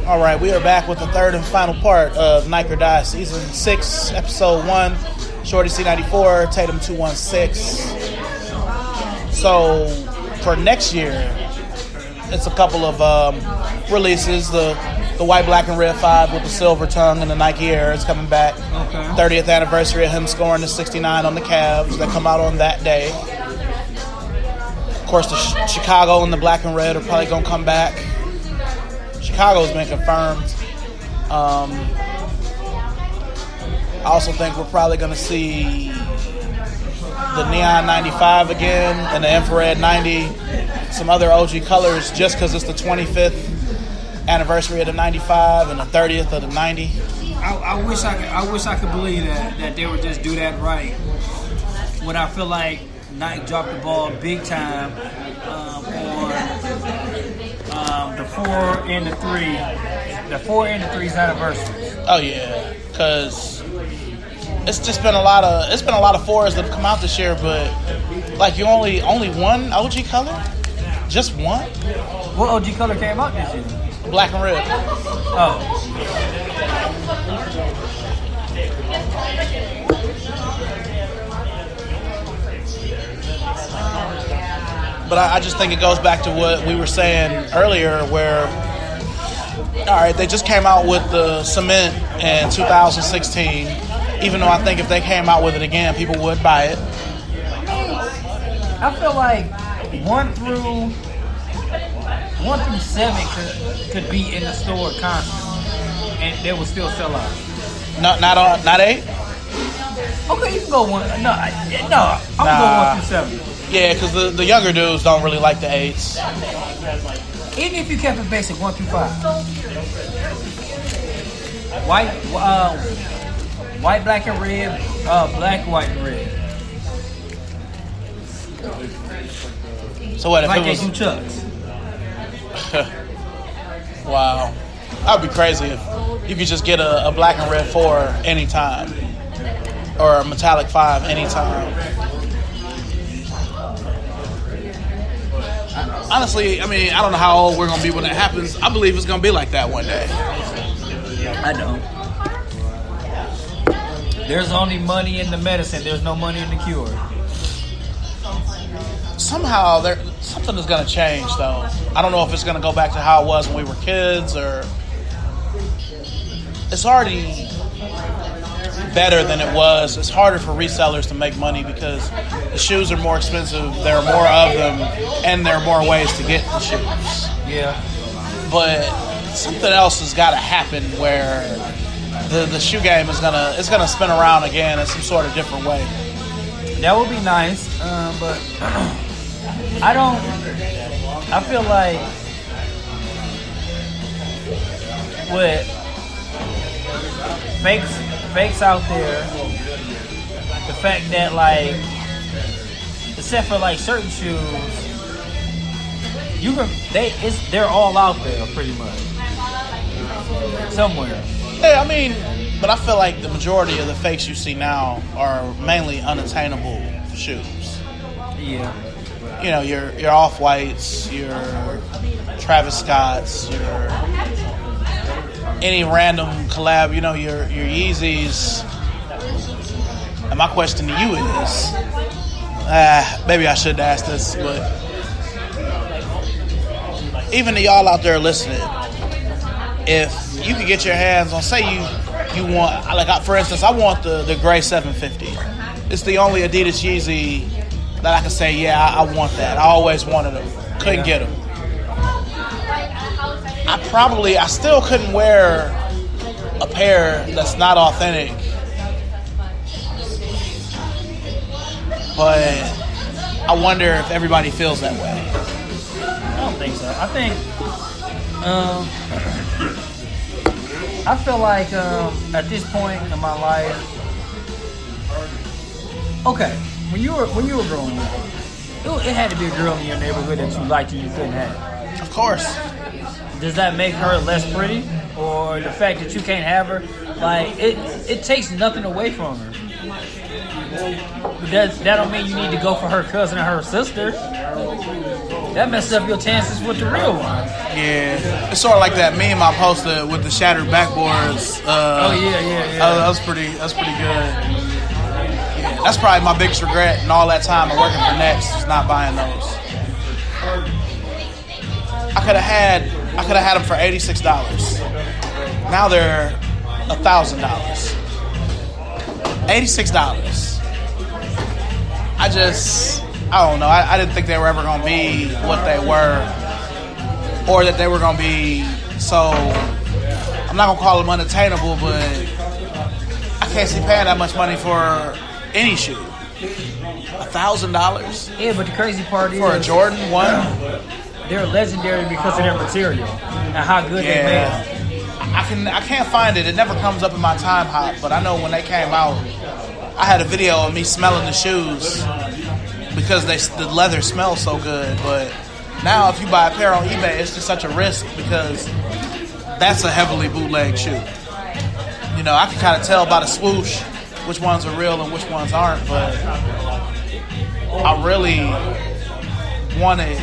All right, we are back with the third and final part of Nike or Die Season 6, Episode 1. Shorty C94, Tatum 216. So, for next year, it's a couple of releases. The white, black, and red 5 with the silver tongue and the Nike Air is coming back. Okay. 30th anniversary of him scoring the 69 on the Cavs that come out on that day. Of course, the Chicago and the black and red are probably going to come back. Chicago's been confirmed. I also think we're probably going to see the Neon 95 again and the Infrared 90. Some other OG colors just because it's the 25th anniversary of the 95 and the 30th of the 90. I wish I could believe that they would just do that right. When I feel like Nike dropped the ball big time on the 4 and the 3's anniversaries. Oh yeah, because it's just been a lot of 4s that have come out this year, but like you only one OG color, just one. What OG color came out this year? Black and red. Oh. But I just think it goes back to what we were saying earlier where, all right, they just came out with the cement in 2016, even though I think if they came out with it again, people would buy it. I feel like 1 through 7 could be in the store constantly, and they would still sell out. Not 8? Okay, you can go 1. No, I'm gonna go 1 through 7. Yeah, because the younger dudes don't really like the 8s. Even if you kept it basic, 1 through 5. White, black, and red. Black, white, and red. So what if like it was? They do Chucks. Wow, that would be crazy if you could just get a black and red 4 anytime, or a metallic 5 anytime. Honestly, I mean, I don't know how old we're gonna be when that happens. I believe it's gonna be like that one day. I don't. There's only money in the medicine. There's no money in the cure. Somehow, something is gonna change, though. I don't know if it's gonna go back to how it was when we were kids, or it's already better than it was. It's harder for resellers to make money because the shoes are more expensive. There are more of them, and there are more ways to get the shoes. Yeah. But something else has got to happen where the shoe game is gonna spin around again in some sort of different way. That would be nice, but I feel like with fakes out there, the fact that like, except for like certain shoes, they're all out there pretty much somewhere. Yeah, I mean, but I feel like the majority of the fakes you see now are mainly unattainable shoes. Yeah. You know, your Off-Whites, your Travis Scotts, your any random collab, you know, your Yeezys. And my question to you is, maybe I shouldn't ask this, but even to y'all out there listening, if you could get your hands on, say you want, like for instance, I want the gray 750. It's the only Adidas Yeezy that I can say, yeah, I want that. I always wanted them. Couldn't get them. I still couldn't wear a pair that's not authentic. But I wonder if everybody feels that way. I don't think so. I think I feel like at this point in my life, okay, when you were growing up, it had to be a girl in your neighborhood that you liked and you couldn't have. Of course. Does that make her less pretty, or the fact that you can't have her? Like it takes nothing away from her. That don't mean you need to go for her cousin or her sister. That messes up your chances with the real one. Yeah, it's sort of like that meme I posted with the shattered backboards. Yeah. That was pretty good. Yeah, that's probably my biggest regret in all that time of working for Next is not buying those. I could have had them for $86. Now they're $1,000. $86. I don't know. I didn't think they were ever going to be what they were, or that they were going to be so. I'm not going to call them unattainable, but I can't see paying that much money for any shoe. $1,000 Yeah, but the crazy part is for a Jordan 1. They're legendary because of their material and how good they made. I can't find it. It never comes up in my time hop, but I know when they came out, I had a video of me smelling the shoes because the leather smells so good. But now if you buy a pair on eBay, it's just such a risk because that's a heavily bootleg shoe. You know, I can kind of tell by the swoosh which ones are real and which ones aren't, but I really want it,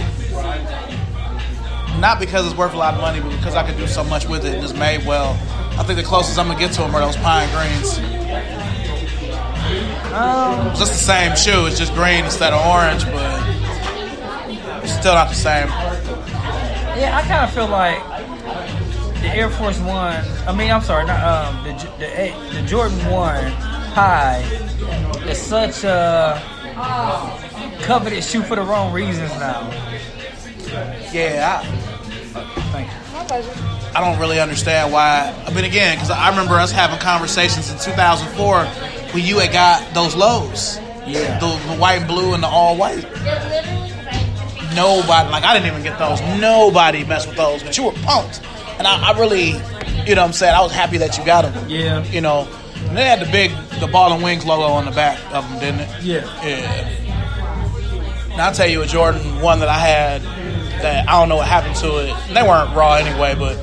not because it's worth a lot of money, but because I could do so much with it and it's made well. I think the closest I'm going to get to them are those pine greens. It's just the same shoe. It's just green instead of orange, but it's still not the same. Yeah, I kind of feel like the Air Force One. I mean, I'm sorry, not the Jordan 1 High is such a coveted shoe for the wrong reasons now. Yeah, Thank you. My pleasure. I don't really understand why. I mean, again, because I remember us having conversations in 2004 when you had got those lows. Yeah. The white and blue and the all white. Nobody, like, I didn't even get those. Nobody messed with those, but you were pumped. And I really, you know what I'm saying, I was happy that you got them. Yeah. You know, and they had the Ball and Wings logo on the back of them, didn't it? Yeah. Yeah. Now, I'll tell you a Jordan 1 that I had that I don't know what happened to it. They weren't raw anyway, but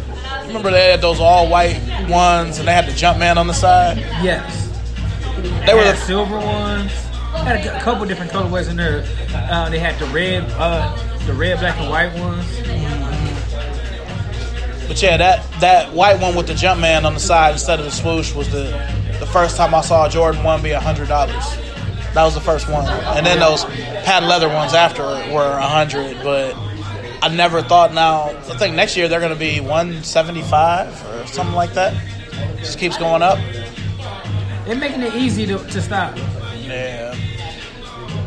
remember they had those all white ones and they had the Jumpman on the side? Yes. They were had the silver ones. Had a couple different colorways in there. They had the red, black, and white ones. But yeah, that white one with the Jumpman on the side instead of the swoosh was the first time I saw a Jordan 1 be $100. That was the first one. And then those patent leather ones after were $100, but I never thought. Now, I think next year they're going to be $175 or something like that. Just keeps going up. They're making it easy to stop. Yeah.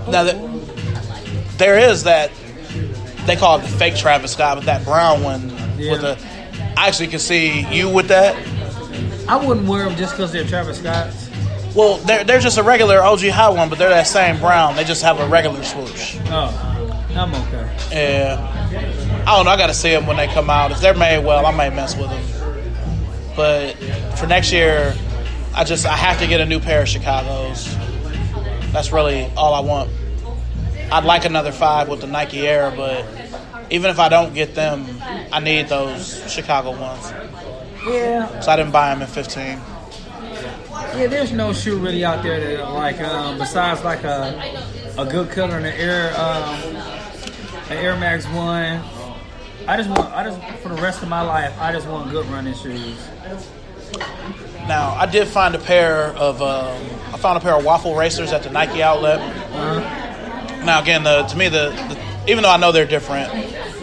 Now, there is that, they call it the fake Travis Scott, but that brown one with the, I actually can see you with that. I wouldn't wear them just because they're Travis Scott's. Well, they're just a regular OG high one, but they're that same brown. They just have a regular swoosh. Oh, I'm okay. Yeah. I don't know. I got to see them when they come out. If they're made well, I might mess with them. But for next year, I have to get a new pair of Chicago's. That's really all I want. I'd like another 5 with the Nike Air, but even if I don't get them, I need those Chicago ones. Yeah. So I didn't buy them in 15. Yeah, there's no shoe really out there that like besides like a good color in the Air Max 1. I just for the rest of my life, I just want good running shoes. Now, I did find a pair of waffle racers at the Nike outlet. Now, again, to me, even though I know they're different,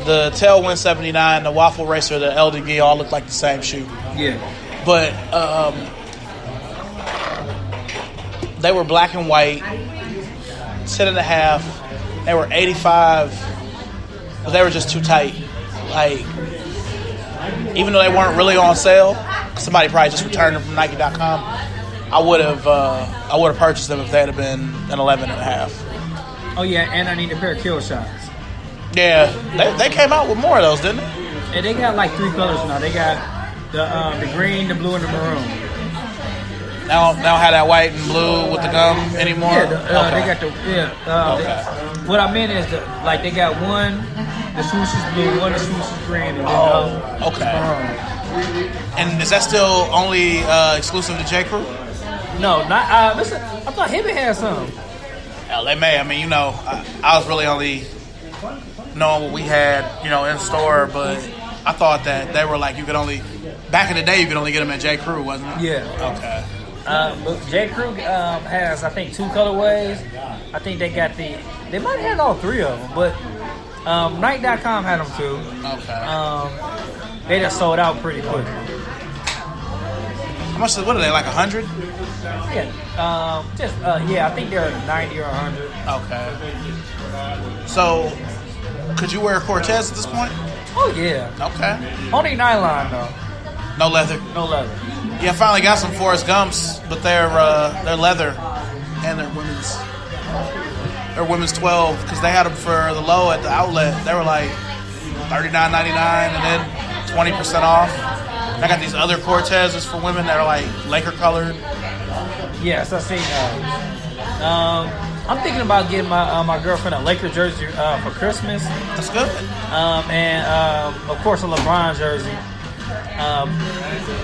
the Tailwind 79, the waffle racer, the LDB all look like the same shoe. Yeah. But they were black and white, 10.5. They were 85, but they were just too tight. Like, even though they weren't really on sale, somebody probably just returned them from Nike.com. I would have purchased them if they had been an 11.5. Oh yeah, and I need a pair of Kill Shots. Yeah, they came out with more of those, didn't they? And they got like 3 colors now. They got the green, the blue, and the maroon. Now have that white and blue with the gum anymore? Yeah, Okay. they got the what I meant is they got one, the swoosh is blue, one the swoosh is green, and then okay. maroon. And is that still only exclusive to J. Crew? No, not. Listen, I thought Hibbett had some. Hell, they may. I mean, you know, I was really only knowing what we had, you know, in store, but I thought that they were like you could only back in the day you could only get them at J. Crew, wasn't it? Yeah. Okay. But J. Crew has, I think, 2 colorways. I think they got they might have had all 3 of them, but Nike.com had them too. Okay. They just sold out pretty quick. How much? What are they, like 100? Yeah. I think they're 90 or 100. Okay. So, could you wear Cortez at this point? Oh yeah. Okay. Only nylon though. No leather. No leather. Yeah, I finally got some Forrest Gumps, but they're leather and they're women's 12 because they had them for the low at the outlet. They were like $39.99 and then 20% off. And I got these other Cortezes for women that are like Laker colored. Yes, I've seen those. I'm thinking about getting my girlfriend a Laker jersey for Christmas. That's good. And of course a LeBron jersey.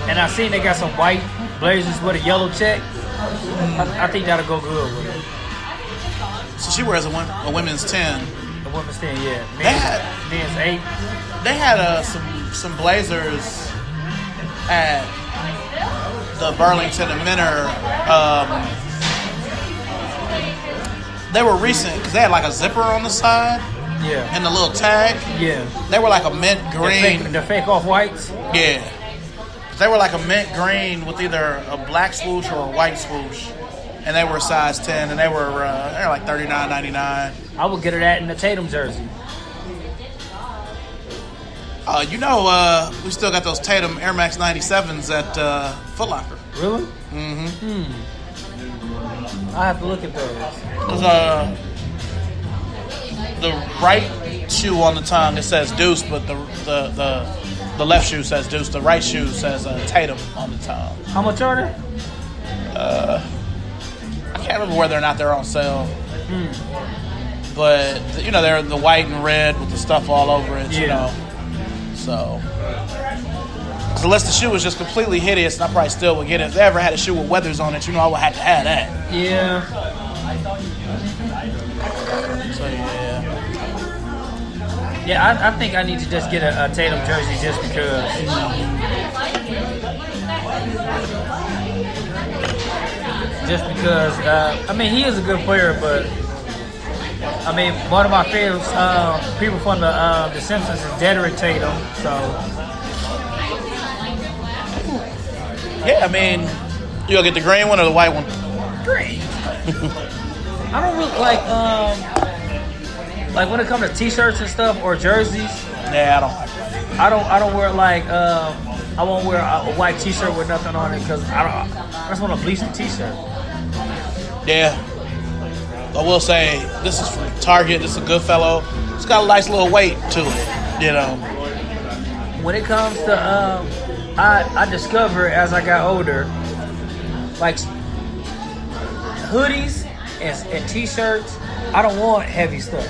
And I seen they got some white blazers with a yellow check. I think that'll go good with it. So she wears a women's 10. The women's 10, yeah. Men's 8. They had some blazers at the Burlington and Menor. They were recent because they had like a zipper on the side. Yeah. And the little tag. Yeah. They were like a mint green. The fake off-whites? Yeah. They were like a mint green with either a black swoosh or a white swoosh. And they were size 10, and they were like $39.99. I would get her that in the Tatum jersey. We still got those Tatum Air Max 97s at Foot Locker. Really? Mm-hmm. I have to look at those. Because the right shoe on the tongue, it says Deuce, but the left shoe says Deuce. The right shoe says Tatum on the tongue. How much are they? I can't remember whether or not they're on sale. But, they're the white and red with the stuff all over it, you know. So unless the shoe was just completely hideous, and I probably still would get it. If they ever had a shoe with weathers on it, I would have to have that. Yeah. So, yeah. Yeah, I think I need to just get a Tatum jersey just because. Just because, he is a good player, but one of my favorite people from the Simpsons is Dedrick Tatum. So, yeah, you gonna get the green one or the white one? Green. I don't really like when it comes to T-shirts and stuff or jerseys. Yeah, I don't like that. I don't wear I won't wear a white T-shirt with nothing on it because I just want to bleach the T-shirt. Yeah. I will say, this is from Target. This is a good fellow. It's got a nice little weight to it, When it comes to, I discovered as I got older, like hoodies and T-shirts, I don't want heavy stuff.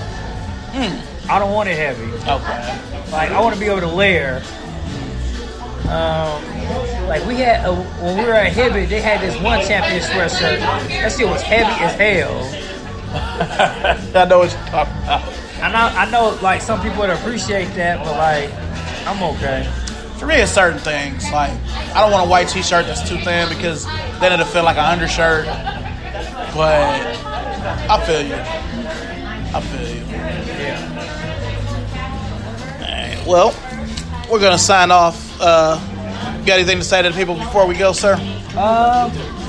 I don't want it heavy. Okay. Like, I want to be able to layer. Like we had when we were at Hibbett, they had this one champion sweatshirt. That shit was heavy as hell. I know what you're talking about. I know, like some people would appreciate that, but like I'm okay. For me, it's certain things. Like I don't want a white T-shirt that's too thin because then it'll feel like an undershirt. But I feel you. Yeah. All right, well, we're gonna sign off. Got anything to say to the people before we go, sir?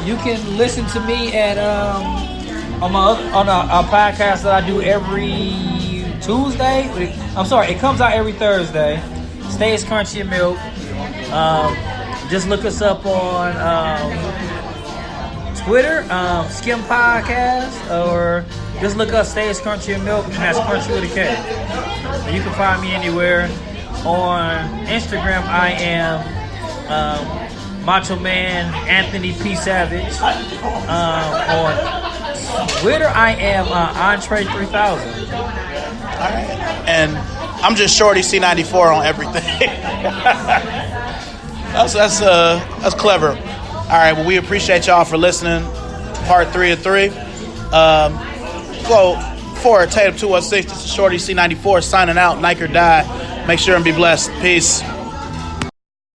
You can listen to me at on a podcast that I do every Tuesday. It comes out every Thursday. Stays Crunchy and Milk. Just look us up on Twitter, Skim Podcast, or just look up Stays Crunchy and Milk, and that's Crunchy with a K. You can find me anywhere. On Instagram, I am Macho Man Anthony P. Savage. On Twitter, I am Entree 3000. All right. And I'm just Shorty C94 on everything. That's clever. All right, well, we appreciate y'all for listening. Part 3 of 3. So, for Tatum 216, this is Shorty C94 signing out. Nike or die. Make sure and be blessed. Peace.